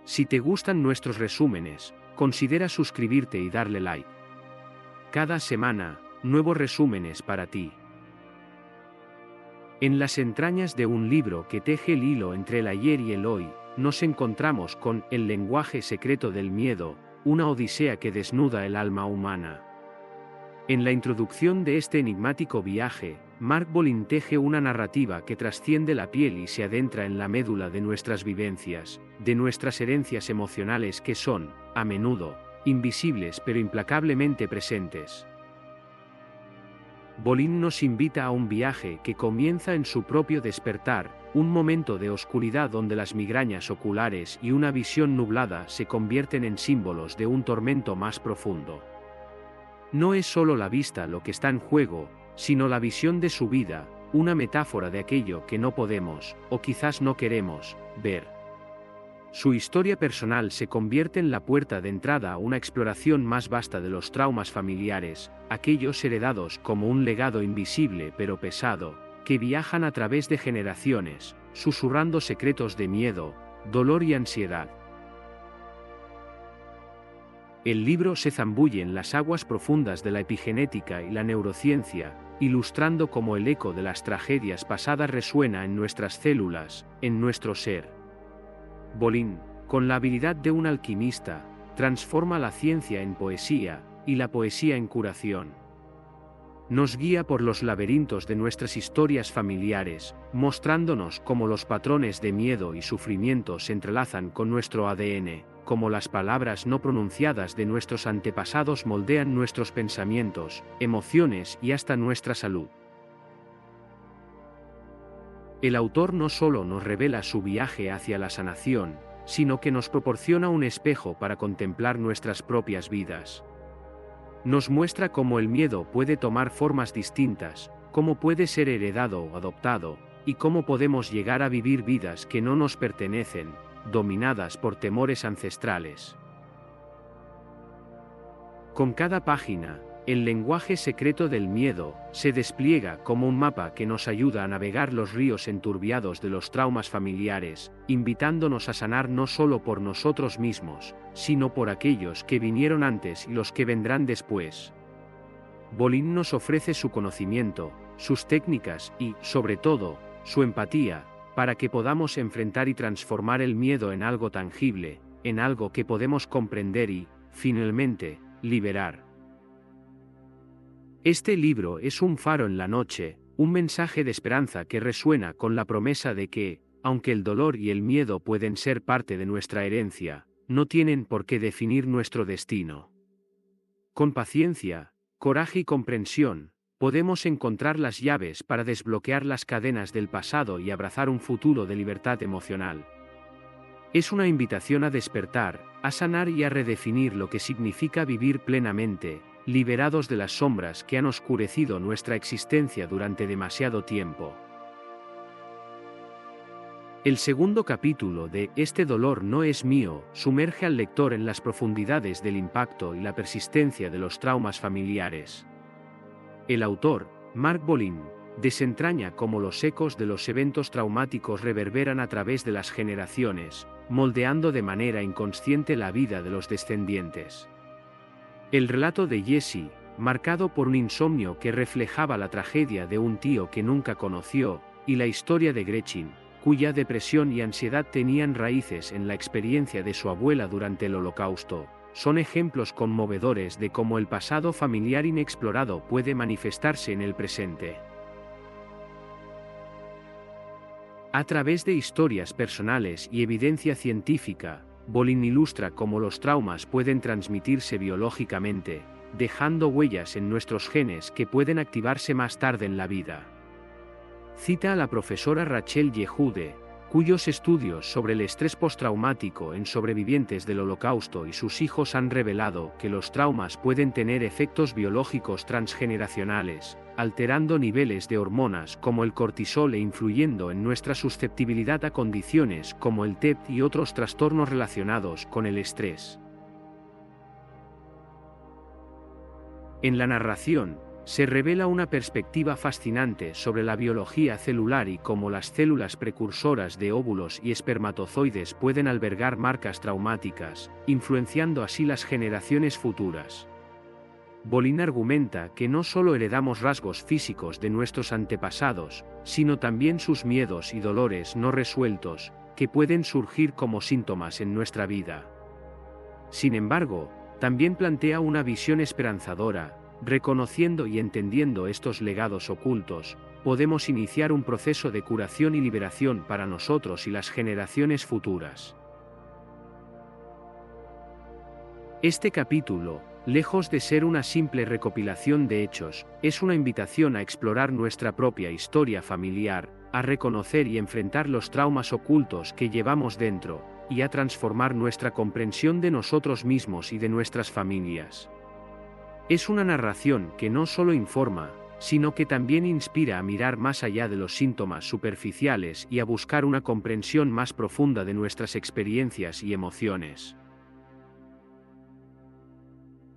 Si te gustan nuestros resúmenes, considera suscribirte y darle like. Cada semana, nuevos resúmenes para ti. En las entrañas de un libro que teje el hilo entre el ayer y el hoy, nos encontramos con El lenguaje secreto del miedo, una odisea que desnuda el alma humana. En la introducción de este enigmático viaje, Mark Bolin teje una narrativa que trasciende la piel y se adentra en la médula de nuestras vivencias, de nuestras herencias emocionales que son, a menudo, invisibles pero implacablemente presentes. Bolin nos invita a un viaje que comienza en su propio despertar, un momento de oscuridad donde las migrañas oculares y una visión nublada se convierten en símbolos de un tormento más profundo. No es solo la vista lo que está en juego, sino la visión de su vida, una metáfora de aquello que no podemos, o quizás no queremos, ver. Su historia personal se convierte en la puerta de entrada a una exploración más vasta de los traumas familiares, aquellos heredados como un legado invisible pero pesado, que viajan a través de generaciones, susurrando secretos de miedo, dolor y ansiedad. El libro se zambulle en las aguas profundas de la epigenética y la neurociencia, ilustrando cómo el eco de las tragedias pasadas resuena en nuestras células, en nuestro ser. Bolin, con la habilidad de un alquimista, transforma la ciencia en poesía, y la poesía en curación. Nos guía por los laberintos de nuestras historias familiares, mostrándonos cómo los patrones de miedo y sufrimiento se entrelazan con nuestro ADN, cómo las palabras no pronunciadas de nuestros antepasados moldean nuestros pensamientos, emociones y hasta nuestra salud. El autor no solo nos revela su viaje hacia la sanación, sino que nos proporciona un espejo para contemplar nuestras propias vidas. Nos muestra cómo el miedo puede tomar formas distintas, cómo puede ser heredado o adoptado, y cómo podemos llegar a vivir vidas que no nos pertenecen, dominadas por temores ancestrales. Con cada página, el lenguaje secreto del miedo se despliega como un mapa que nos ayuda a navegar los ríos enturbiados de los traumas familiares, invitándonos a sanar no solo por nosotros mismos, sino por aquellos que vinieron antes y los que vendrán después. Bolin nos ofrece su conocimiento, sus técnicas y, sobre todo, su empatía, para que podamos enfrentar y transformar el miedo en algo tangible, en algo que podemos comprender y, finalmente, liberar. Este libro es un faro en la noche, un mensaje de esperanza que resuena con la promesa de que, aunque el dolor y el miedo pueden ser parte de nuestra herencia, no tienen por qué definir nuestro destino. Con paciencia, coraje y comprensión, podemos encontrar las llaves para desbloquear las cadenas del pasado y abrazar un futuro de libertad emocional. Es una invitación a despertar, a sanar y a redefinir lo que significa vivir plenamente, liberados de las sombras que han oscurecido nuestra existencia durante demasiado tiempo. El segundo capítulo de Este dolor no es mío sumerge al lector en las profundidades del impacto y la persistencia de los traumas familiares. El autor, Mark Bolin, desentraña cómo los ecos de los eventos traumáticos reverberan a través de las generaciones, moldeando de manera inconsciente la vida de los descendientes. El relato de Jesse, marcado por un insomnio que reflejaba la tragedia de un tío que nunca conoció, y la historia de Gretchen, cuya depresión y ansiedad tenían raíces en la experiencia de su abuela durante el Holocausto, son ejemplos conmovedores de cómo el pasado familiar inexplorado puede manifestarse en el presente. A través de historias personales y evidencia científica, Bolin ilustra cómo los traumas pueden transmitirse biológicamente, dejando huellas en nuestros genes que pueden activarse más tarde en la vida. Cita a la profesora Rachel Yehude, cuyos estudios sobre el estrés postraumático en sobrevivientes del Holocausto y sus hijos han revelado que los traumas pueden tener efectos biológicos transgeneracionales, alterando niveles de hormonas como el cortisol e influyendo en nuestra susceptibilidad a condiciones como el TEP y otros trastornos relacionados con el estrés. En la narración, se revela una perspectiva fascinante sobre la biología celular y cómo las células precursoras de óvulos y espermatozoides pueden albergar marcas traumáticas, influenciando así las generaciones futuras. Bolin argumenta que no solo heredamos rasgos físicos de nuestros antepasados, sino también sus miedos y dolores no resueltos, que pueden surgir como síntomas en nuestra vida. Sin embargo, también plantea una visión esperanzadora. Reconociendo y entendiendo estos legados ocultos, podemos iniciar un proceso de curación y liberación para nosotros y las generaciones futuras. Este capítulo, lejos de ser una simple recopilación de hechos, es una invitación a explorar nuestra propia historia familiar, a reconocer y enfrentar los traumas ocultos que llevamos dentro, y a transformar nuestra comprensión de nosotros mismos y de nuestras familias. Es una narración que no solo informa, sino que también inspira a mirar más allá de los síntomas superficiales y a buscar una comprensión más profunda de nuestras experiencias y emociones.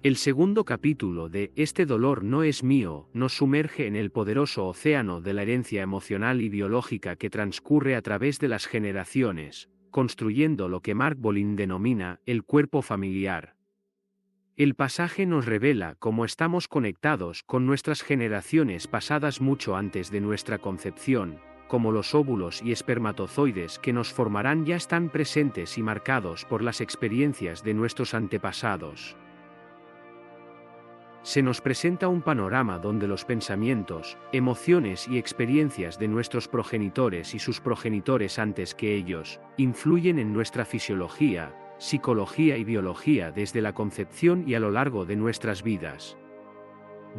El segundo capítulo de Este dolor no es mío nos sumerge en el poderoso océano de la herencia emocional y biológica que transcurre a través de las generaciones, construyendo lo que Mark Bolin denomina el cuerpo familiar. El pasaje nos revela cómo estamos conectados con nuestras generaciones pasadas mucho antes de nuestra concepción, como los óvulos y espermatozoides que nos formarán ya están presentes y marcados por las experiencias de nuestros antepasados. Se nos presenta un panorama donde los pensamientos, emociones y experiencias de nuestros progenitores y sus progenitores antes que ellos, influyen en nuestra fisiología, psicología y biología desde la concepción y a lo largo de nuestras vidas.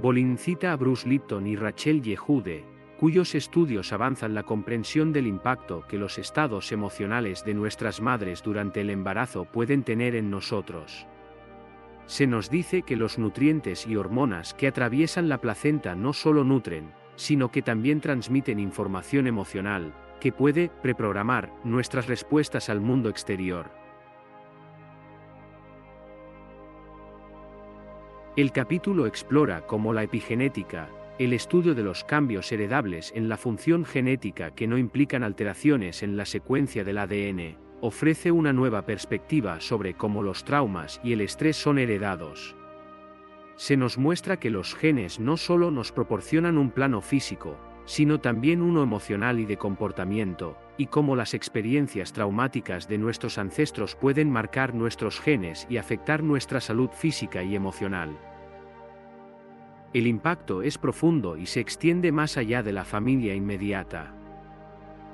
Bolin cita a Bruce Lipton y Rachel Yehude, cuyos estudios avanzan la comprensión del impacto que los estados emocionales de nuestras madres durante el embarazo pueden tener en nosotros. Se nos dice que los nutrientes y hormonas que atraviesan la placenta no solo nutren, sino que también transmiten información emocional, que puede preprogramar nuestras respuestas al mundo exterior. El capítulo explora cómo la epigenética, el estudio de los cambios heredables en la función genética que no implican alteraciones en la secuencia del ADN, ofrece una nueva perspectiva sobre cómo los traumas y el estrés son heredados. Se nos muestra que los genes no solo nos proporcionan un plano físico, sino también uno emocional y de comportamiento, y cómo las experiencias traumáticas de nuestros ancestros pueden marcar nuestros genes y afectar nuestra salud física y emocional. El impacto es profundo y se extiende más allá de la familia inmediata.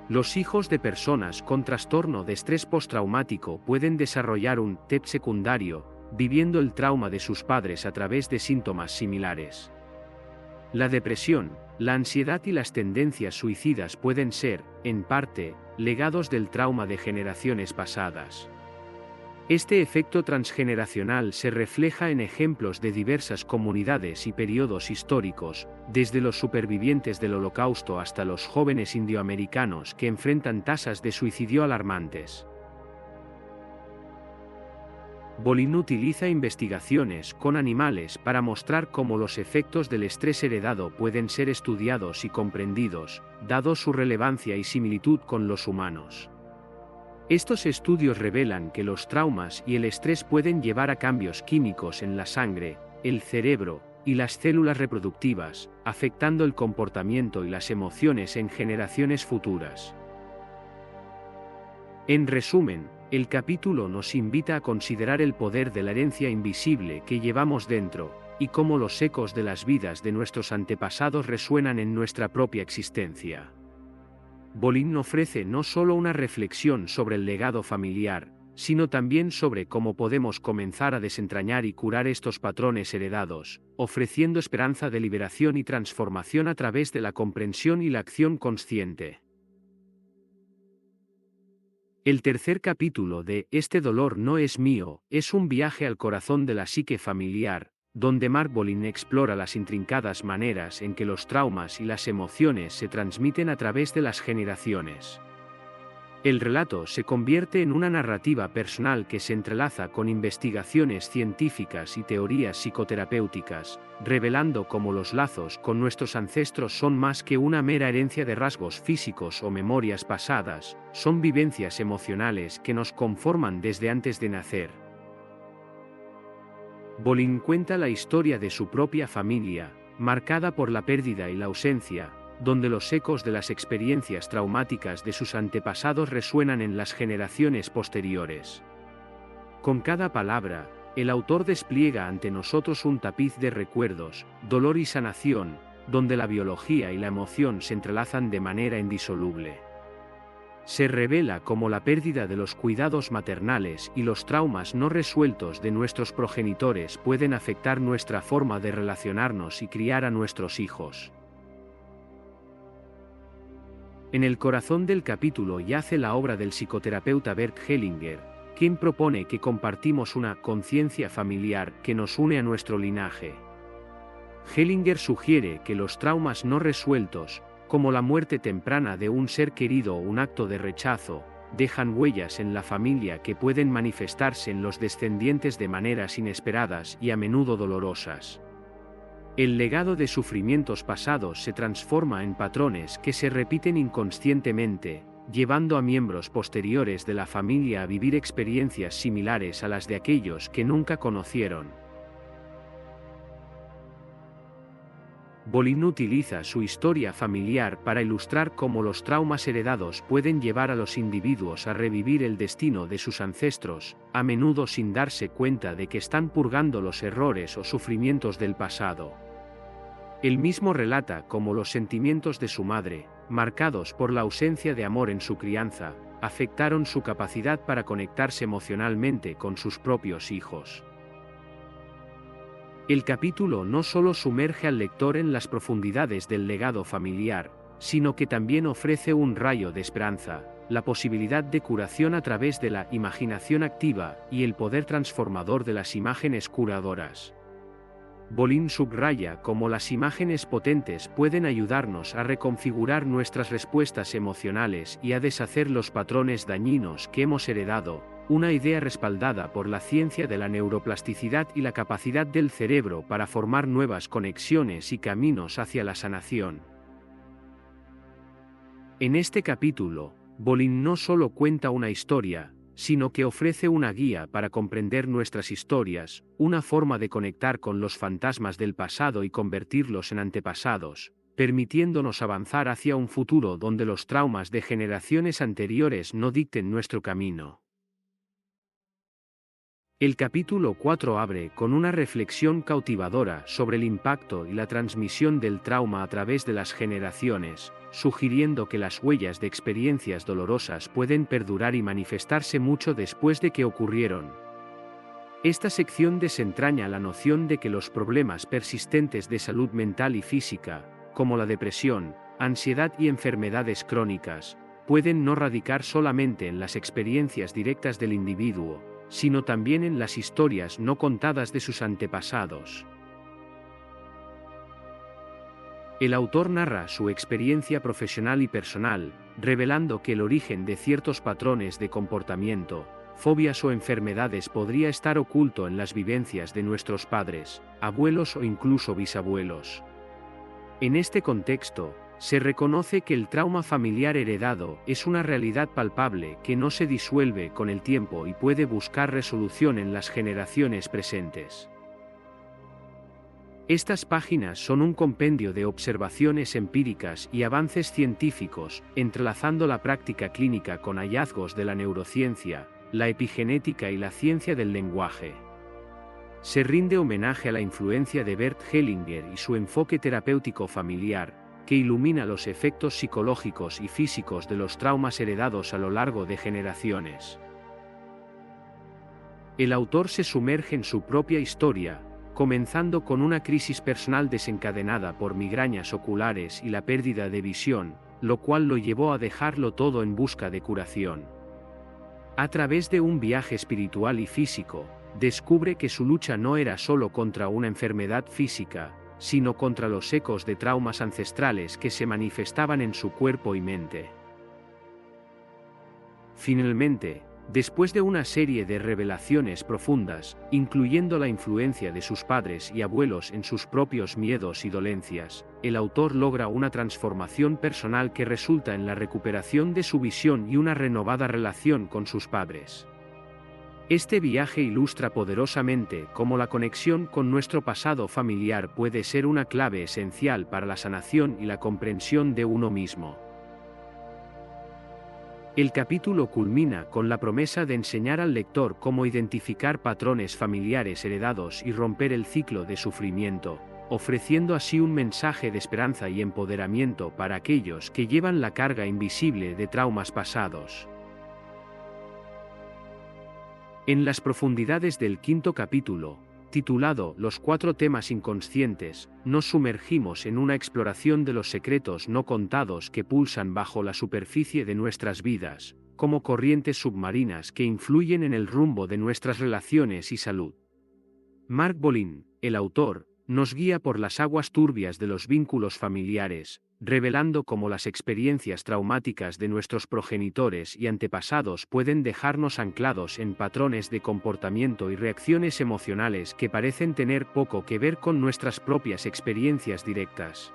Los hijos de personas con trastorno de estrés postraumático pueden desarrollar un TEP secundario, viviendo el trauma de sus padres a través de síntomas similares. La depresión, la ansiedad y las tendencias suicidas pueden ser, en parte, legados del trauma de generaciones pasadas. Este efecto transgeneracional se refleja en ejemplos de diversas comunidades y periodos históricos, desde los supervivientes del Holocausto hasta los jóvenes indioamericanos que enfrentan tasas de suicidio alarmantes. Bolin utiliza investigaciones con animales para mostrar cómo los efectos del estrés heredado pueden ser estudiados y comprendidos, dado su relevancia y similitud con los humanos. Estos estudios revelan que los traumas y el estrés pueden llevar a cambios químicos en la sangre, el cerebro y las células reproductivas, afectando el comportamiento y las emociones en generaciones futuras. En resumen, el capítulo nos invita a considerar el poder de la herencia invisible que llevamos dentro, y cómo los ecos de las vidas de nuestros antepasados resuenan en nuestra propia existencia. Bolin ofrece no solo una reflexión sobre el legado familiar, sino también sobre cómo podemos comenzar a desentrañar y curar estos patrones heredados, ofreciendo esperanza de liberación y transformación a través de la comprensión y la acción consciente. El tercer capítulo de Este dolor no es mío es un viaje al corazón de la psique familiar, donde Mark Bolin explora las intrincadas maneras en que los traumas y las emociones se transmiten a través de las generaciones. El relato se convierte en una narrativa personal que se entrelaza con investigaciones científicas y teorías psicoterapéuticas, revelando cómo los lazos con nuestros ancestros son más que una mera herencia de rasgos físicos o memorias pasadas, son vivencias emocionales que nos conforman desde antes de nacer. Bolin cuenta la historia de su propia familia, marcada por la pérdida y la ausencia, donde los ecos de las experiencias traumáticas de sus antepasados resuenan en las generaciones posteriores. Con cada palabra, el autor despliega ante nosotros un tapiz de recuerdos, dolor y sanación, donde la biología y la emoción se entrelazan de manera indisoluble. Se revela cómo la pérdida de los cuidados maternales y los traumas no resueltos de nuestros progenitores pueden afectar nuestra forma de relacionarnos y criar a nuestros hijos. En el corazón del capítulo yace la obra del psicoterapeuta Bert Hellinger, quien propone que compartimos una conciencia familiar que nos une a nuestro linaje. Hellinger sugiere que los traumas no resueltos, como la muerte temprana de un ser querido o un acto de rechazo, dejan huellas en la familia que pueden manifestarse en los descendientes de maneras inesperadas y a menudo dolorosas. El legado de sufrimientos pasados se transforma en patrones que se repiten inconscientemente, llevando a miembros posteriores de la familia a vivir experiencias similares a las de aquellos que nunca conocieron. Bolin utiliza su historia familiar para ilustrar cómo los traumas heredados pueden llevar a los individuos a revivir el destino de sus ancestros, a menudo sin darse cuenta de que están purgando los errores o sufrimientos del pasado. Él mismo relata cómo los sentimientos de su madre, marcados por la ausencia de amor en su crianza, afectaron su capacidad para conectarse emocionalmente con sus propios hijos. El capítulo no solo sumerge al lector en las profundidades del legado familiar, sino que también ofrece un rayo de esperanza, la posibilidad de curación a través de la imaginación activa y el poder transformador de las imágenes curadoras. Bolin subraya cómo las imágenes potentes pueden ayudarnos a reconfigurar nuestras respuestas emocionales y a deshacer los patrones dañinos que hemos heredado, una idea respaldada por la ciencia de la neuroplasticidad y la capacidad del cerebro para formar nuevas conexiones y caminos hacia la sanación. En este capítulo, Bolin no solo cuenta una historia, sino que ofrece una guía para comprender nuestras historias, una forma de conectar con los fantasmas del pasado y convertirlos en antepasados, permitiéndonos avanzar hacia un futuro donde los traumas de generaciones anteriores no dicten nuestro camino. El capítulo 4 abre con una reflexión cautivadora sobre el impacto y la transmisión del trauma a través de las generaciones, sugiriendo que las huellas de experiencias dolorosas pueden perdurar y manifestarse mucho después de que ocurrieron. Esta sección desentraña la noción de que los problemas persistentes de salud mental y física, como la depresión, ansiedad y enfermedades crónicas, pueden no radicar solamente en las experiencias directas del individuo, sino también en las historias no contadas de sus antepasados. El autor narra su experiencia profesional y personal, revelando que el origen de ciertos patrones de comportamiento, fobias o enfermedades podría estar oculto en las vivencias de nuestros padres, abuelos o incluso bisabuelos. En este contexto, se reconoce que el trauma familiar heredado es una realidad palpable que no se disuelve con el tiempo y puede buscar resolución en las generaciones presentes. Estas páginas son un compendio de observaciones empíricas y avances científicos, entrelazando la práctica clínica con hallazgos de la neurociencia, la epigenética y la ciencia del lenguaje. Se rinde homenaje a la influencia de Bert Hellinger y su enfoque terapéutico familiar, que ilumina los efectos psicológicos y físicos de los traumas heredados a lo largo de generaciones. El autor se sumerge en su propia historia, comenzando con una crisis personal desencadenada por migrañas oculares y la pérdida de visión, lo cual lo llevó a dejarlo todo en busca de curación. A través de un viaje espiritual y físico, descubre que su lucha no era solo contra una enfermedad física, sino contra los ecos de traumas ancestrales que se manifestaban en su cuerpo y mente. Finalmente, después de una serie de revelaciones profundas, incluyendo la influencia de sus padres y abuelos en sus propios miedos y dolencias, el autor logra una transformación personal que resulta en la recuperación de su visión y una renovada relación con sus padres. Este viaje ilustra poderosamente cómo la conexión con nuestro pasado familiar puede ser una clave esencial para la sanación y la comprensión de uno mismo. El capítulo culmina con la promesa de enseñar al lector cómo identificar patrones familiares heredados y romper el ciclo de sufrimiento, ofreciendo así un mensaje de esperanza y empoderamiento para aquellos que llevan la carga invisible de traumas pasados. En las profundidades del quinto capítulo, titulado Los 4 temas inconscientes, nos sumergimos en una exploración de los secretos no contados que pulsan bajo la superficie de nuestras vidas, como corrientes submarinas que influyen en el rumbo de nuestras relaciones y salud. Mark Bolin, el autor, nos guía por las aguas turbias de los vínculos familiares, revelando cómo las experiencias traumáticas de nuestros progenitores y antepasados pueden dejarnos anclados en patrones de comportamiento y reacciones emocionales que parecen tener poco que ver con nuestras propias experiencias directas.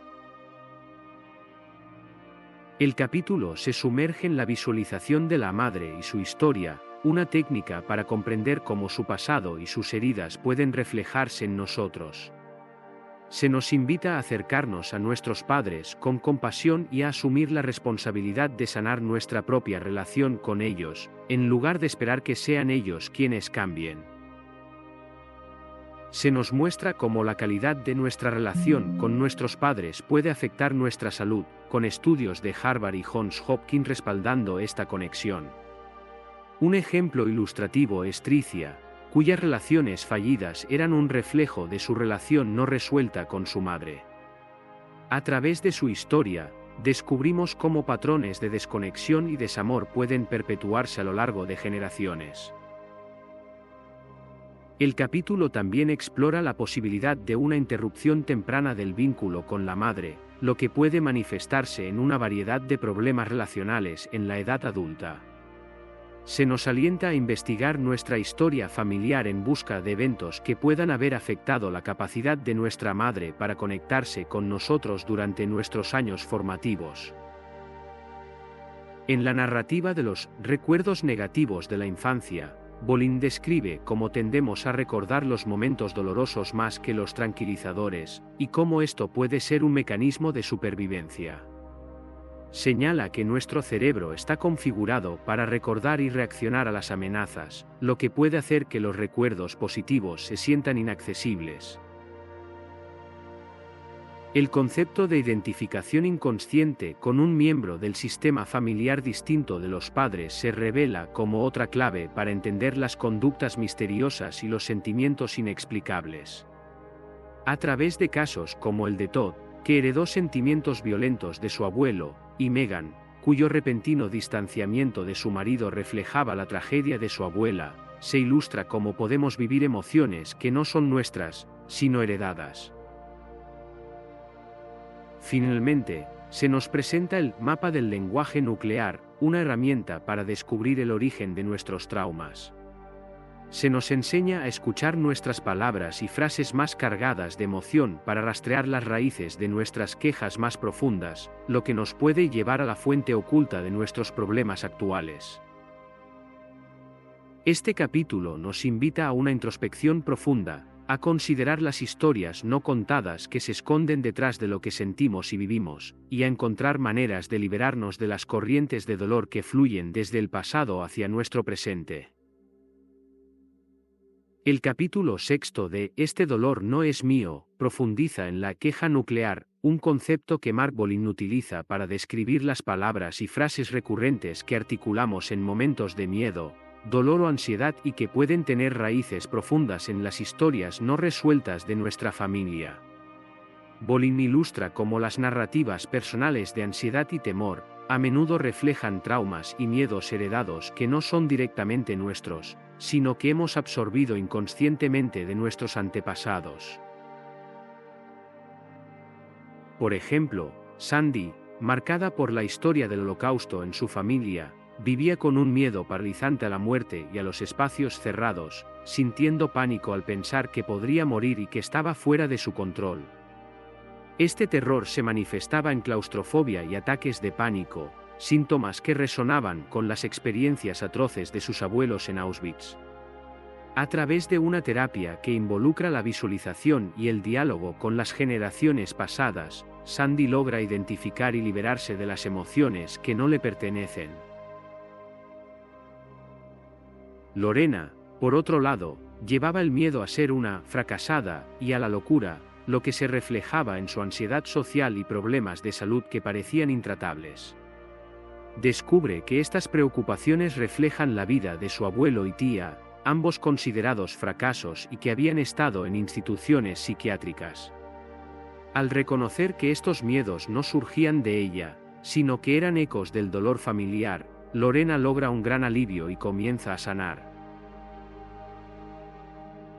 El capítulo se sumerge en la visualización de la madre y su historia, una técnica para comprender cómo su pasado y sus heridas pueden reflejarse en nosotros. Se nos invita a acercarnos a nuestros padres con compasión y a asumir la responsabilidad de sanar nuestra propia relación con ellos, en lugar de esperar que sean ellos quienes cambien. Se nos muestra cómo la calidad de nuestra relación con nuestros padres puede afectar nuestra salud, con estudios de Harvard y Johns Hopkins respaldando esta conexión. Un ejemplo ilustrativo es Tricia, cuyas relaciones fallidas eran un reflejo de su relación no resuelta con su madre. A través de su historia, descubrimos cómo patrones de desconexión y desamor pueden perpetuarse a lo largo de generaciones. El capítulo también explora la posibilidad de una interrupción temprana del vínculo con la madre, lo que puede manifestarse en una variedad de problemas relacionales en la edad adulta. Se nos alienta a investigar nuestra historia familiar en busca de eventos que puedan haber afectado la capacidad de nuestra madre para conectarse con nosotros durante nuestros años formativos. En la narrativa de los recuerdos negativos de la infancia, Bolin describe cómo tendemos a recordar los momentos dolorosos más que los tranquilizadores, y cómo esto puede ser un mecanismo de supervivencia. Señala que nuestro cerebro está configurado para recordar y reaccionar a las amenazas, lo que puede hacer que los recuerdos positivos se sientan inaccesibles. El concepto de identificación inconsciente con un miembro del sistema familiar distinto de los padres se revela como otra clave para entender las conductas misteriosas y los sentimientos inexplicables. A través de casos como el de Todd, que heredó sentimientos violentos de su abuelo, y Megan, cuyo repentino distanciamiento de su marido reflejaba la tragedia de su abuela, se ilustra cómo podemos vivir emociones que no son nuestras, sino heredadas. Finalmente, se nos presenta el mapa del lenguaje nuclear, una herramienta para descubrir el origen de nuestros traumas. Se nos enseña a escuchar nuestras palabras y frases más cargadas de emoción para rastrear las raíces de nuestras quejas más profundas, lo que nos puede llevar a la fuente oculta de nuestros problemas actuales. Este capítulo nos invita a una introspección profunda, a considerar las historias no contadas que se esconden detrás de lo que sentimos y vivimos, y a encontrar maneras de liberarnos de las corrientes de dolor que fluyen desde el pasado hacia nuestro presente. El capítulo 6 de Este dolor no es mío profundiza en la queja nuclear, un concepto que Mark Bolin utiliza para describir las palabras y frases recurrentes que articulamos en momentos de miedo, dolor o ansiedad y que pueden tener raíces profundas en las historias no resueltas de nuestra familia. Bolin ilustra cómo las narrativas personales de ansiedad y temor, a menudo reflejan traumas y miedos heredados que no son directamente nuestros, sino que hemos absorbido inconscientemente de nuestros antepasados. Por ejemplo, Sandy, marcada por la historia del Holocausto en su familia, vivía con un miedo paralizante a la muerte y a los espacios cerrados, sintiendo pánico al pensar que podría morir y que estaba fuera de su control. Este terror se manifestaba en claustrofobia y ataques de pánico, síntomas que resonaban con las experiencias atroces de sus abuelos en Auschwitz. A través de una terapia que involucra la visualización y el diálogo con las generaciones pasadas, Sandy logra identificar y liberarse de las emociones que no le pertenecen. Lorena, por otro lado, llevaba el miedo a ser una fracasada y a la locura, lo que se reflejaba en su ansiedad social y problemas de salud que parecían intratables. Descubre que estas preocupaciones reflejan la vida de su abuelo y tía, ambos considerados fracasos y que habían estado en instituciones psiquiátricas. Al reconocer que estos miedos no surgían de ella, sino que eran ecos del dolor familiar, Lorena logra un gran alivio y comienza a sanar.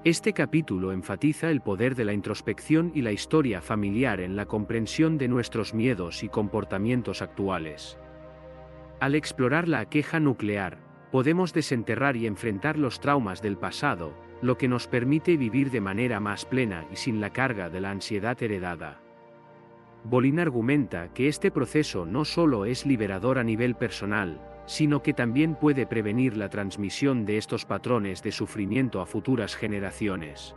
Este capítulo enfatiza el poder de la introspección y la historia familiar en la comprensión de nuestros miedos y comportamientos actuales. Al explorar la queja nuclear, podemos desenterrar y enfrentar los traumas del pasado, lo que nos permite vivir de manera más plena y sin la carga de la ansiedad heredada. Bolin argumenta que este proceso no solo es liberador a nivel personal, sino que también puede prevenir la transmisión de estos patrones de sufrimiento a futuras generaciones.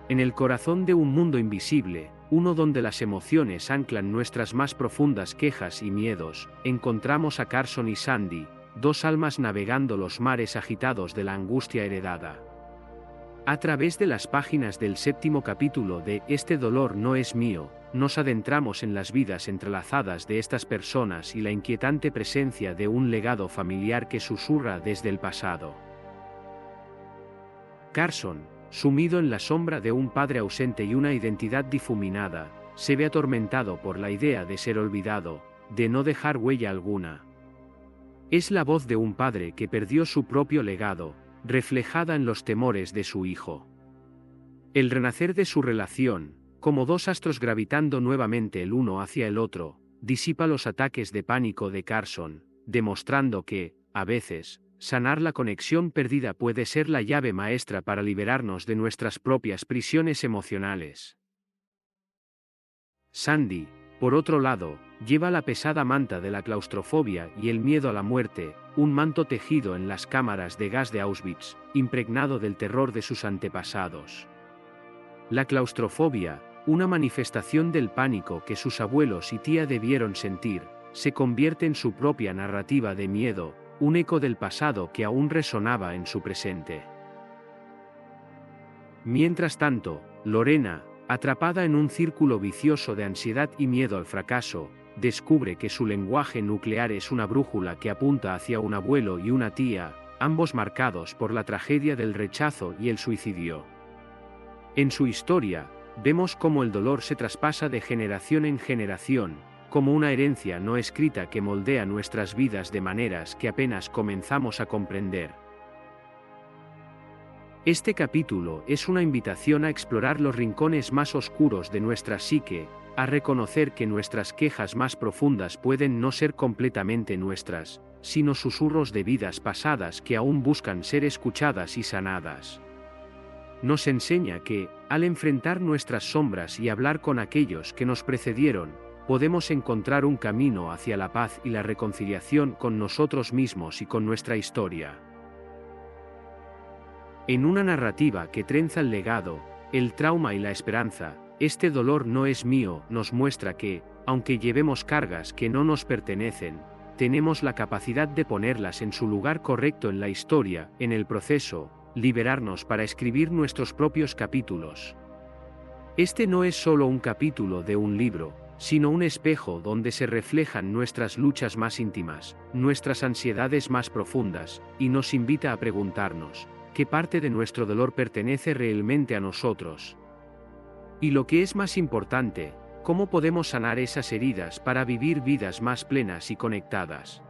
En el corazón de un mundo invisible, uno donde las emociones anclan nuestras más profundas quejas y miedos, encontramos a Carson y Sandy, dos almas navegando los mares agitados de la angustia heredada. A través de las páginas del 7º capítulo de Este dolor no es mío, nos adentramos en las vidas entrelazadas de estas personas y la inquietante presencia de un legado familiar que susurra desde el pasado. Carson, sumido en la sombra de un padre ausente y una identidad difuminada, se ve atormentado por la idea de ser olvidado, de no dejar huella alguna. Es la voz de un padre que perdió su propio legado, reflejada en los temores de su hijo. El renacer de su relación, como dos astros gravitando nuevamente el uno hacia el otro, disipa los ataques de pánico de Carson, demostrando que, a veces, sanar la conexión perdida puede ser la llave maestra para liberarnos de nuestras propias prisiones emocionales. Sandy, por otro lado, lleva la pesada manta de la claustrofobia y el miedo a la muerte, un manto tejido en las cámaras de gas de Auschwitz, impregnado del terror de sus antepasados. La claustrofobia, una manifestación del pánico que sus abuelos y tía debieron sentir, se convierte en su propia narrativa de miedo, un eco del pasado que aún resonaba en su presente. Mientras tanto, Lorena, atrapada en un círculo vicioso de ansiedad y miedo al fracaso, descubre que su lenguaje nuclear es una brújula que apunta hacia un abuelo y una tía, ambos marcados por la tragedia del rechazo y el suicidio. En su historia, vemos cómo el dolor se traspasa de generación en generación, como una herencia no escrita que moldea nuestras vidas de maneras que apenas comenzamos a comprender. Este capítulo es una invitación a explorar los rincones más oscuros de nuestra psique, a reconocer que nuestras quejas más profundas pueden no ser completamente nuestras, sino susurros de vidas pasadas que aún buscan ser escuchadas y sanadas. Nos enseña que, al enfrentar nuestras sombras y hablar con aquellos que nos precedieron, podemos encontrar un camino hacia la paz y la reconciliación con nosotros mismos y con nuestra historia. En una narrativa que trenza el legado, el trauma y la esperanza, Este dolor no es mío nos muestra que, aunque llevemos cargas que no nos pertenecen, tenemos la capacidad de ponerlas en su lugar correcto en la historia, en el proceso, liberarnos para escribir nuestros propios capítulos. Este no es solo un capítulo de un libro, sino un espejo donde se reflejan nuestras luchas más íntimas, nuestras ansiedades más profundas, y nos invita a preguntarnos, ¿qué parte de nuestro dolor pertenece realmente a nosotros? Y lo que es más importante, ¿cómo podemos sanar esas heridas para vivir vidas más plenas y conectadas?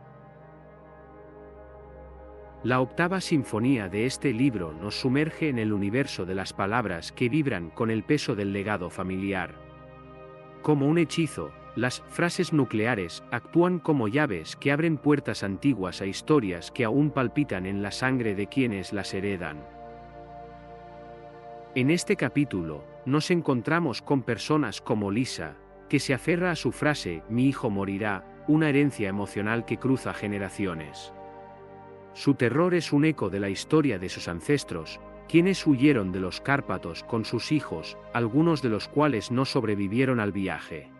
La octava sinfonía de este libro nos sumerge en el universo de las palabras que vibran con el peso del legado familiar. Como un hechizo, Las frases nucleares actúan como llaves que abren puertas antiguas a historias que aún palpitan en la sangre de quienes las heredan. En este capítulo, nos encontramos con personas como Lisa, que se aferra a su frase "mi hijo morirá", una herencia emocional que cruza generaciones. Su terror es un eco de la historia de sus ancestros, quienes huyeron de los Cárpatos con sus hijos, algunos de los cuales no sobrevivieron al viaje.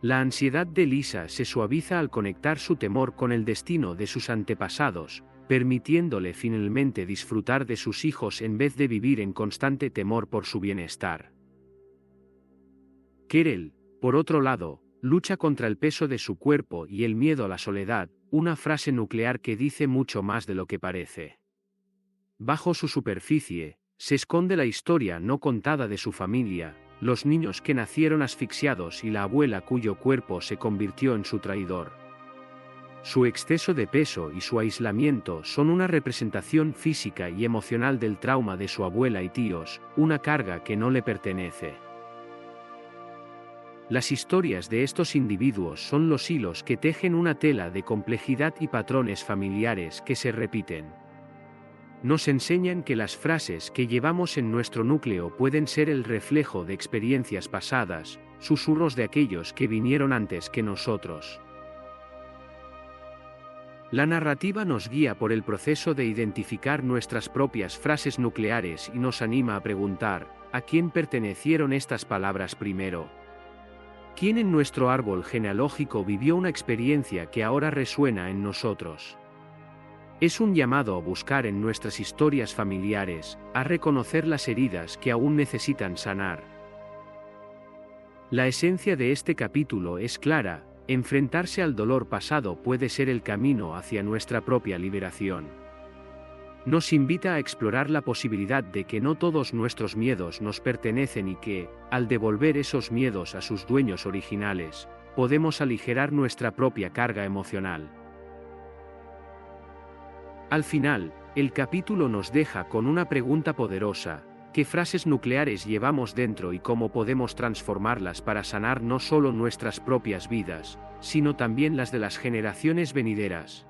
La ansiedad de Lisa se suaviza al conectar su temor con el destino de sus antepasados, permitiéndole finalmente disfrutar de sus hijos en vez de vivir en constante temor por su bienestar. Querelle, por otro lado, lucha contra el peso de su cuerpo y el miedo a la soledad, una frase nuclear que dice mucho más de lo que parece. Bajo su superficie, se esconde la historia no contada de su familia, los niños que nacieron asfixiados y la abuela cuyo cuerpo se convirtió en su traidor. Su exceso de peso y su aislamiento son una representación física y emocional del trauma de su abuela y tíos, una carga que no le pertenece. Las historias de estos individuos son los hilos que tejen una tela de complejidad y patrones familiares que se repiten. Nos enseñan que las frases que llevamos en nuestro núcleo pueden ser el reflejo de experiencias pasadas, susurros de aquellos que vinieron antes que nosotros. La narrativa nos guía por el proceso de identificar nuestras propias frases nucleares y nos anima a preguntar, ¿a quién pertenecieron estas palabras primero? ¿Quién en nuestro árbol genealógico vivió una experiencia que ahora resuena en nosotros? Es un llamado a buscar en nuestras historias familiares, a reconocer las heridas que aún necesitan sanar. La esencia de este capítulo es clara: enfrentarse al dolor pasado puede ser el camino hacia nuestra propia liberación. Nos invita a explorar la posibilidad de que no todos nuestros miedos nos pertenecen y que, al devolver esos miedos a sus dueños originales, podemos aligerar nuestra propia carga emocional. Al final, el capítulo nos deja con una pregunta poderosa: ¿qué frases nucleares llevamos dentro y cómo podemos transformarlas para sanar no solo nuestras propias vidas, sino también las de las generaciones venideras?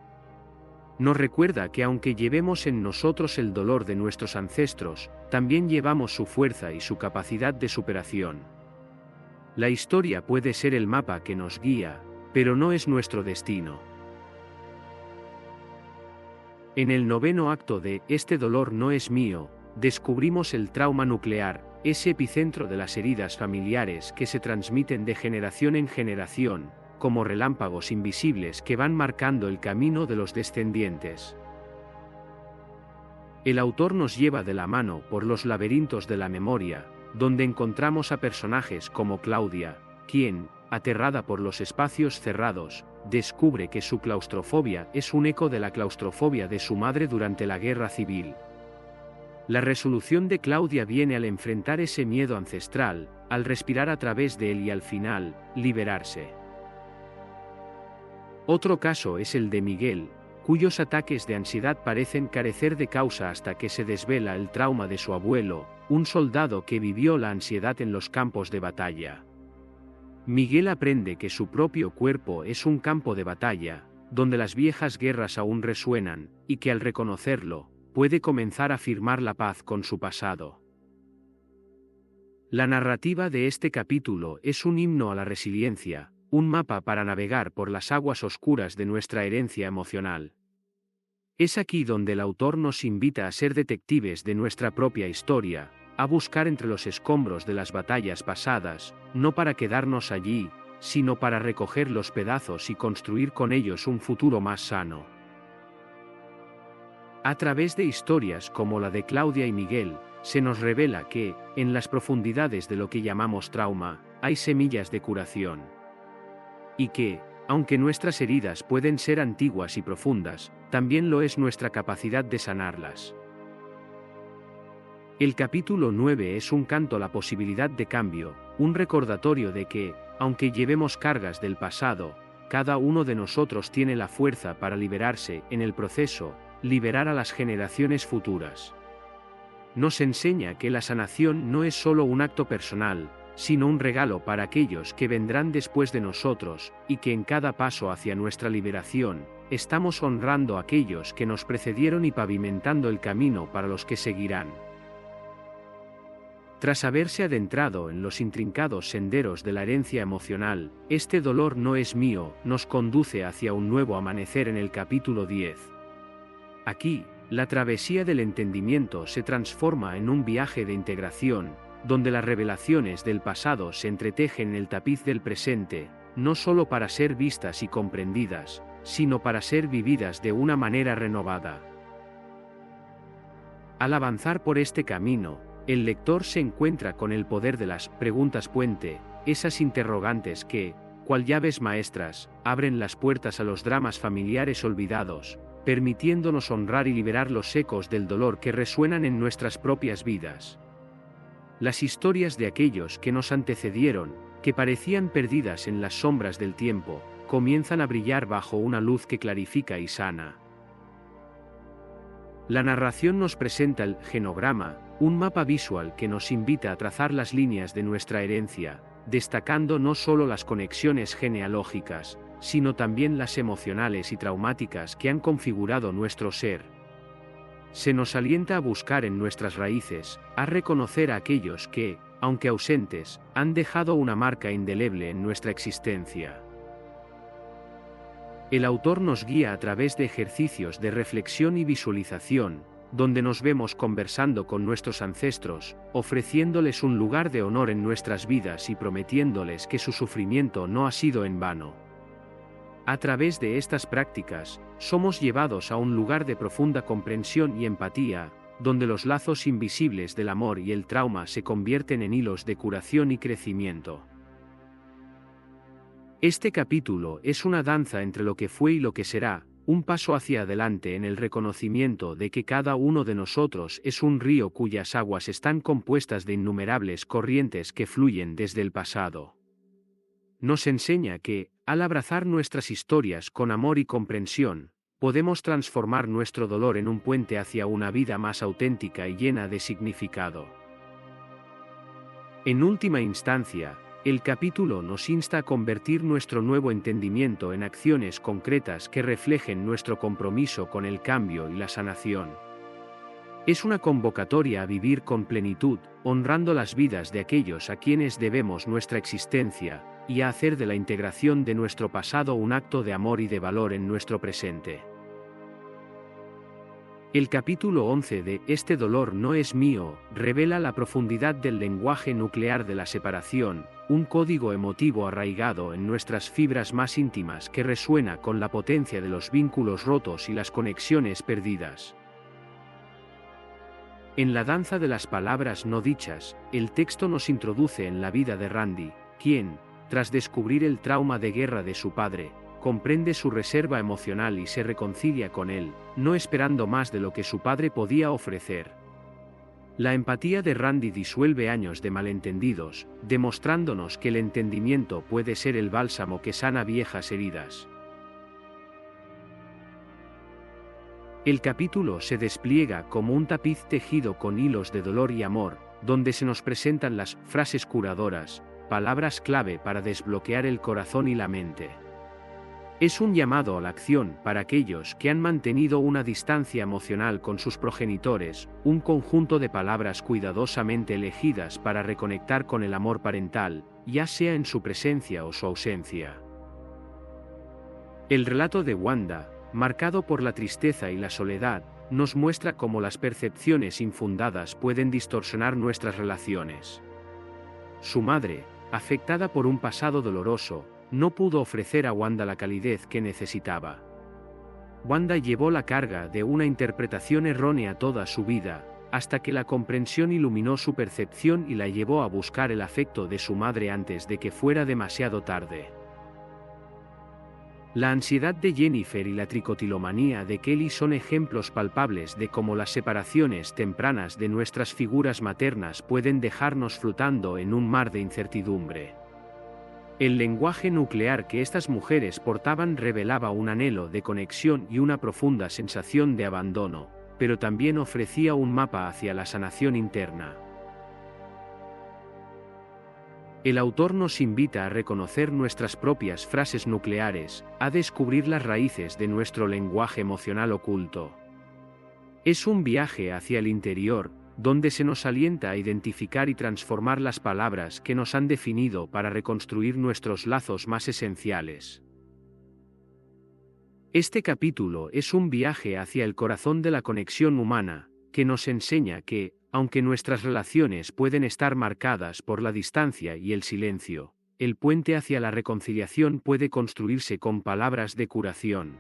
Nos recuerda que aunque llevemos en nosotros el dolor de nuestros ancestros, también llevamos su fuerza y su capacidad de superación. La historia puede ser el mapa que nos guía, pero no es nuestro destino. En el noveno acto de Este dolor no es mío, descubrimos el trauma nuclear, ese epicentro de las heridas familiares que se transmiten de generación en generación, como relámpagos invisibles que van marcando el camino de los descendientes. El autor nos lleva de la mano por los laberintos de la memoria, donde encontramos a personajes como Claudia, quien, aterrada por los espacios cerrados, descubre que su claustrofobia es un eco de la claustrofobia de su madre durante la Guerra Civil. La resolución de Claudia viene al enfrentar ese miedo ancestral, al respirar a través de él y al final, liberarse. Otro caso es el de Miguel, cuyos ataques de ansiedad parecen carecer de causa hasta que se desvela el trauma de su abuelo, un soldado que vivió la ansiedad en los campos de batalla. Miguel aprende que su propio cuerpo es un campo de batalla, donde las viejas guerras aún resuenan, y que al reconocerlo, puede comenzar a firmar la paz con su pasado. La narrativa de este capítulo es un himno a la resiliencia, un mapa para navegar por las aguas oscuras de nuestra herencia emocional. Es aquí donde el autor nos invita a ser detectives de nuestra propia historia, a buscar entre los escombros de las batallas pasadas, no para quedarnos allí, sino para recoger los pedazos y construir con ellos un futuro más sano. A través de historias como la de Claudia y Miguel, se nos revela que, en las profundidades de lo que llamamos trauma, hay semillas de curación. Y que, aunque nuestras heridas pueden ser antiguas y profundas, también lo es nuestra capacidad de sanarlas. El capítulo 9 es un canto a la posibilidad de cambio, un recordatorio de que, aunque llevemos cargas del pasado, cada uno de nosotros tiene la fuerza para liberarse, en el proceso, liberar a las generaciones futuras. Nos enseña que la sanación no es solo un acto personal, sino un regalo para aquellos que vendrán después de nosotros, y que en cada paso hacia nuestra liberación, estamos honrando a aquellos que nos precedieron y pavimentando el camino para los que seguirán. Tras haberse adentrado en los intrincados senderos de la herencia emocional, este dolor no es mío, nos conduce hacia un nuevo amanecer en el capítulo 10. Aquí, la travesía del entendimiento se transforma en un viaje de integración, donde las revelaciones del pasado se entretejen en el tapiz del presente, no solo para ser vistas y comprendidas, sino para ser vividas de una manera renovada. Al avanzar por este camino, el lector se encuentra con el poder de las preguntas puente, esas interrogantes que, cual llaves maestras, abren las puertas a los dramas familiares olvidados, permitiéndonos honrar y liberar los ecos del dolor que resuenan en nuestras propias vidas. Las historias de aquellos que nos antecedieron, que parecían perdidas en las sombras del tiempo, comienzan a brillar bajo una luz que clarifica y sana. La narración nos presenta el genograma, un mapa visual que nos invita a trazar las líneas de nuestra herencia, destacando no solo las conexiones genealógicas, sino también las emocionales y traumáticas que han configurado nuestro ser. Se nos alienta a buscar en nuestras raíces, a reconocer a aquellos que, aunque ausentes, han dejado una marca indeleble en nuestra existencia. El autor nos guía a través de ejercicios de reflexión y visualización, donde nos vemos conversando con nuestros ancestros, ofreciéndoles un lugar de honor en nuestras vidas y prometiéndoles que su sufrimiento no ha sido en vano. A través de estas prácticas, somos llevados a un lugar de profunda comprensión y empatía, donde los lazos invisibles del amor y el trauma se convierten en hilos de curación y crecimiento. Este capítulo es una danza entre lo que fue y lo que será, un paso hacia adelante en el reconocimiento de que cada uno de nosotros es un río cuyas aguas están compuestas de innumerables corrientes que fluyen desde el pasado. Nos enseña que, al abrazar nuestras historias con amor y comprensión, podemos transformar nuestro dolor en un puente hacia una vida más auténtica y llena de significado. En última instancia, el capítulo nos insta a convertir nuestro nuevo entendimiento en acciones concretas que reflejen nuestro compromiso con el cambio y la sanación. Es una convocatoria a vivir con plenitud, honrando las vidas de aquellos a quienes debemos nuestra existencia, y a hacer de la integración de nuestro pasado un acto de amor y de valor en nuestro presente. El capítulo 11 de Este dolor no es mío revela la profundidad del lenguaje nuclear de la separación, un código emotivo arraigado en nuestras fibras más íntimas que resuena con la potencia de los vínculos rotos y las conexiones perdidas. En la danza de las palabras no dichas, el texto nos introduce en la vida de Randy, quien, tras descubrir el trauma de guerra de su padre, comprende su reserva emocional y se reconcilia con él, no esperando más de lo que su padre podía ofrecer. La empatía de Randy disuelve años de malentendidos, demostrándonos que el entendimiento puede ser el bálsamo que sana viejas heridas. El capítulo se despliega como un tapiz tejido con hilos de dolor y amor, donde se nos presentan las frases curadoras, palabras clave para desbloquear el corazón y la mente. Es un llamado a la acción para aquellos que han mantenido una distancia emocional con sus progenitores, un conjunto de palabras cuidadosamente elegidas para reconectar con el amor parental, ya sea en su presencia o su ausencia. El relato de Wanda, marcado por la tristeza y la soledad, nos muestra cómo las percepciones infundadas pueden distorsionar nuestras relaciones. Su madre, afectada por un pasado doloroso, no pudo ofrecer a Wanda la calidez que necesitaba. Wanda llevó la carga de una interpretación errónea toda su vida, hasta que la comprensión iluminó su percepción y la llevó a buscar el afecto de su madre antes de que fuera demasiado tarde. La ansiedad de Jennifer y la tricotilomanía de Kelly son ejemplos palpables de cómo las separaciones tempranas de nuestras figuras maternas pueden dejarnos flotando en un mar de incertidumbre. El lenguaje nuclear que estas mujeres portaban revelaba un anhelo de conexión y una profunda sensación de abandono, pero también ofrecía un mapa hacia la sanación interna. El autor nos invita a reconocer nuestras propias frases nucleares, a descubrir las raíces de nuestro lenguaje emocional oculto. Es un viaje hacia el interior, donde se nos alienta a identificar y transformar las palabras que nos han definido para reconstruir nuestros lazos más esenciales. Este capítulo es un viaje hacia el corazón de la conexión humana, que nos enseña que, aunque nuestras relaciones pueden estar marcadas por la distancia y el silencio, el puente hacia la reconciliación puede construirse con palabras de curación.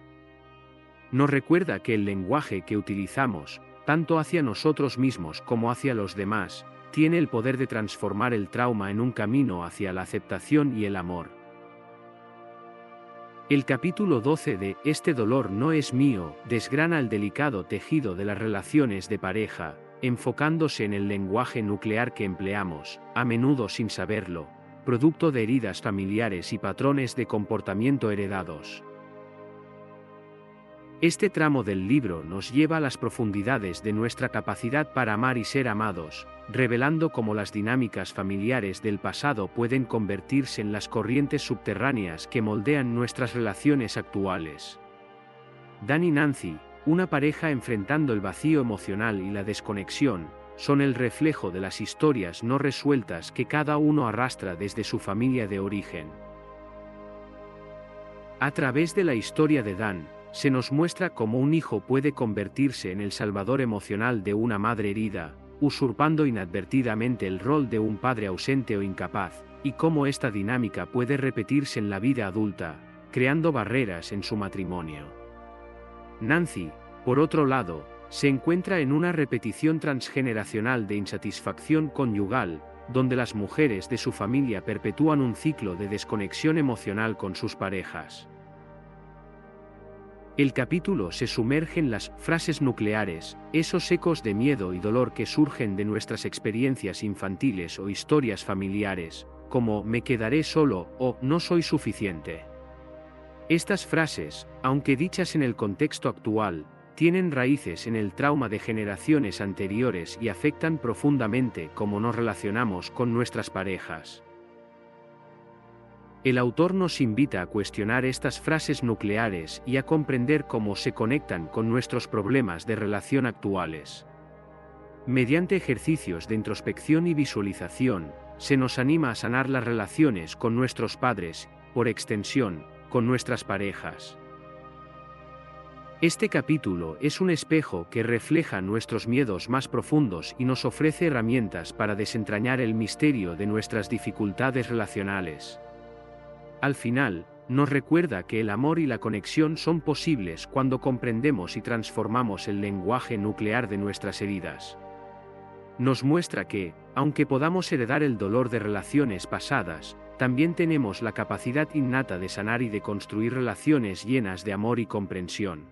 Nos recuerda que el lenguaje que utilizamos, tanto hacia nosotros mismos como hacia los demás, tiene el poder de transformar el trauma en un camino hacia la aceptación y el amor. El capítulo 12 de Este dolor no es mío desgrana el delicado tejido de las relaciones de pareja, enfocándose en el lenguaje nuclear que empleamos, a menudo sin saberlo, producto de heridas familiares y patrones de comportamiento heredados. Este tramo del libro nos lleva a las profundidades de nuestra capacidad para amar y ser amados, revelando cómo las dinámicas familiares del pasado pueden convertirse en las corrientes subterráneas que moldean nuestras relaciones actuales. Dan y Nancy, una pareja enfrentando el vacío emocional y la desconexión, son el reflejo de las historias no resueltas que cada uno arrastra desde su familia de origen. A través de la historia de Dan, se nos muestra cómo un hijo puede convertirse en el salvador emocional de una madre herida, usurpando inadvertidamente el rol de un padre ausente o incapaz, y cómo esta dinámica puede repetirse en la vida adulta, creando barreras en su matrimonio. Nancy, por otro lado, se encuentra en una repetición transgeneracional de insatisfacción conyugal, donde las mujeres de su familia perpetúan un ciclo de desconexión emocional con sus parejas. El capítulo se sumerge en las frases nucleares, esos ecos de miedo y dolor que surgen de nuestras experiencias infantiles o historias familiares, como "me quedaré solo" o "no soy suficiente". Estas frases, aunque dichas en el contexto actual, tienen raíces en el trauma de generaciones anteriores y afectan profundamente cómo nos relacionamos con nuestras parejas. El autor nos invita a cuestionar estas frases nucleares y a comprender cómo se conectan con nuestros problemas de relación actuales. Mediante ejercicios de introspección y visualización, se nos anima a sanar las relaciones con nuestros padres, por extensión, con nuestras parejas. Este capítulo es un espejo que refleja nuestros miedos más profundos y nos ofrece herramientas para desentrañar el misterio de nuestras dificultades relacionales. Al final, nos recuerda que el amor y la conexión son posibles cuando comprendemos y transformamos el lenguaje nuclear de nuestras heridas. Nos muestra que, aunque podamos heredar el dolor de relaciones pasadas, también tenemos la capacidad innata de sanar y de construir relaciones llenas de amor y comprensión.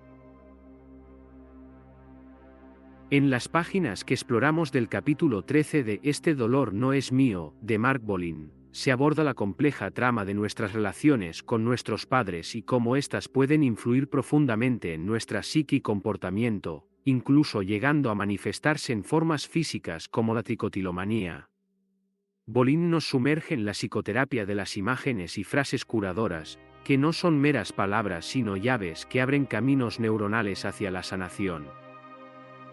En las páginas que exploramos del capítulo 13 de Este dolor no es mío, de Mark Bolin, se aborda la compleja trama de nuestras relaciones con nuestros padres y cómo éstas pueden influir profundamente en nuestra psique y comportamiento, incluso llegando a manifestarse en formas físicas como la tricotilomanía. Bolin nos sumerge en la psicoterapia de las imágenes y frases curadoras, que no son meras palabras sino llaves que abren caminos neuronales hacia la sanación.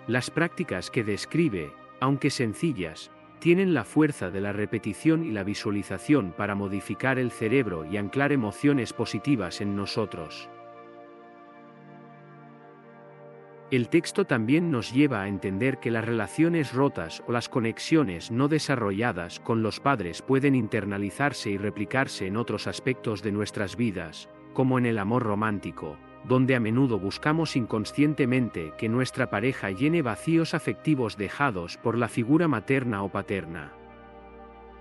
Las prácticas que describe, aunque sencillas, tienen la fuerza de la repetición y la visualización para modificar el cerebro y anclar emociones positivas en nosotros. El texto también nos lleva a entender que las relaciones rotas o las conexiones no desarrolladas con los padres pueden internalizarse y replicarse en otros aspectos de nuestras vidas, como en el amor romántico, donde a menudo buscamos inconscientemente que nuestra pareja llene vacíos afectivos dejados por la figura materna o paterna.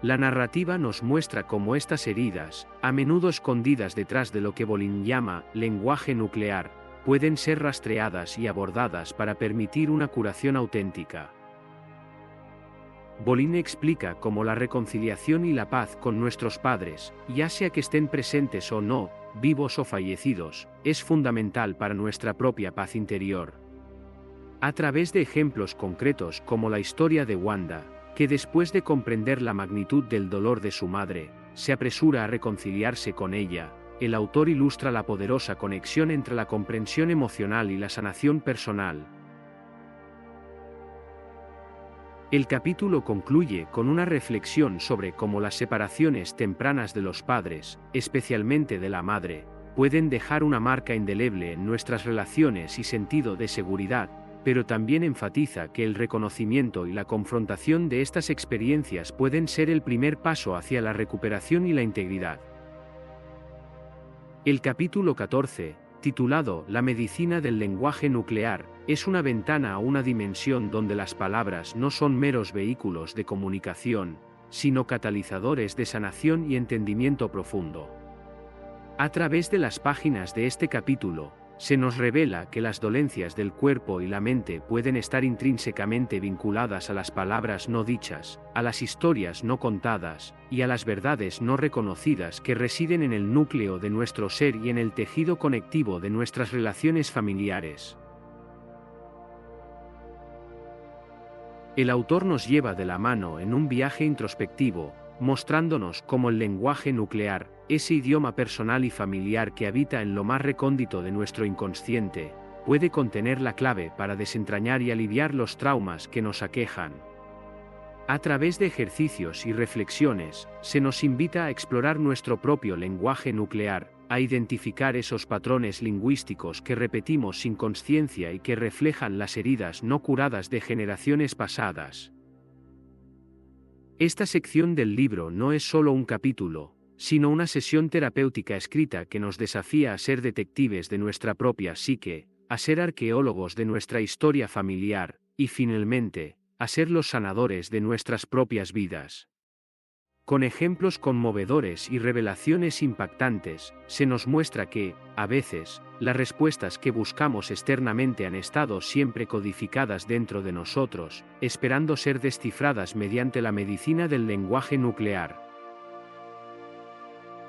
La narrativa nos muestra cómo estas heridas, a menudo escondidas detrás de lo que Bolin llama lenguaje nuclear, pueden ser rastreadas y abordadas para permitir una curación auténtica. Bolin explica cómo la reconciliación y la paz con nuestros padres, ya sea que estén presentes o no, vivos o fallecidos, es fundamental para nuestra propia paz interior. A través de ejemplos concretos como la historia de Wanda, que después de comprender la magnitud del dolor de su madre, se apresura a reconciliarse con ella. El autor ilustra la poderosa conexión entre la comprensión emocional y la sanación personal. El capítulo concluye con una reflexión sobre cómo las separaciones tempranas de los padres, especialmente de la madre, pueden dejar una marca indeleble en nuestras relaciones y sentido de seguridad, pero también enfatiza que el reconocimiento y la confrontación de estas experiencias pueden ser el primer paso hacia la recuperación y la integridad. El capítulo 14, titulado La medicina del lenguaje nuclear, es una ventana a una dimensión donde las palabras no son meros vehículos de comunicación, sino catalizadores de sanación y entendimiento profundo. A través de las páginas de este capítulo, se nos revela que las dolencias del cuerpo y la mente pueden estar intrínsecamente vinculadas a las palabras no dichas, a las historias no contadas, y a las verdades no reconocidas que residen en el núcleo de nuestro ser y en el tejido conectivo de nuestras relaciones familiares. El autor nos lleva de la mano en un viaje introspectivo, mostrándonos cómo el lenguaje nuclear, ese idioma personal y familiar que habita en lo más recóndito de nuestro inconsciente, puede contener la clave para desentrañar y aliviar los traumas que nos aquejan. A través de ejercicios y reflexiones, se nos invita a explorar nuestro propio lenguaje nuclear, a identificar esos patrones lingüísticos que repetimos sin conciencia y que reflejan las heridas no curadas de generaciones pasadas. Esta sección del libro no es solo un capítulo, sino una sesión terapéutica escrita que nos desafía a ser detectives de nuestra propia psique, a ser arqueólogos de nuestra historia familiar, y finalmente, a ser los sanadores de nuestras propias vidas. Con ejemplos conmovedores y revelaciones impactantes, se nos muestra que, a veces, las respuestas que buscamos externamente han estado siempre codificadas dentro de nosotros, esperando ser descifradas mediante la medicina del lenguaje nuclear.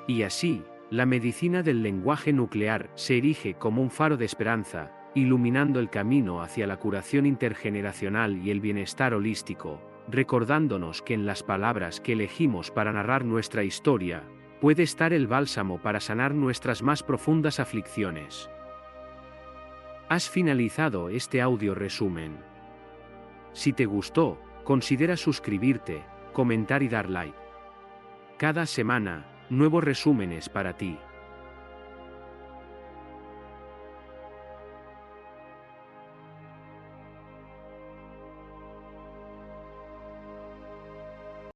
Y así, la medicina del lenguaje nuclear se erige como un faro de esperanza, iluminando el camino hacia la curación intergeneracional y el bienestar holístico, recordándonos que en las palabras que elegimos para narrar nuestra historia, puede estar el bálsamo para sanar nuestras más profundas aflicciones. Has finalizado este audio resumen. Si te gustó, considera suscribirte, comentar y dar like. Cada semana, nuevos resúmenes para ti.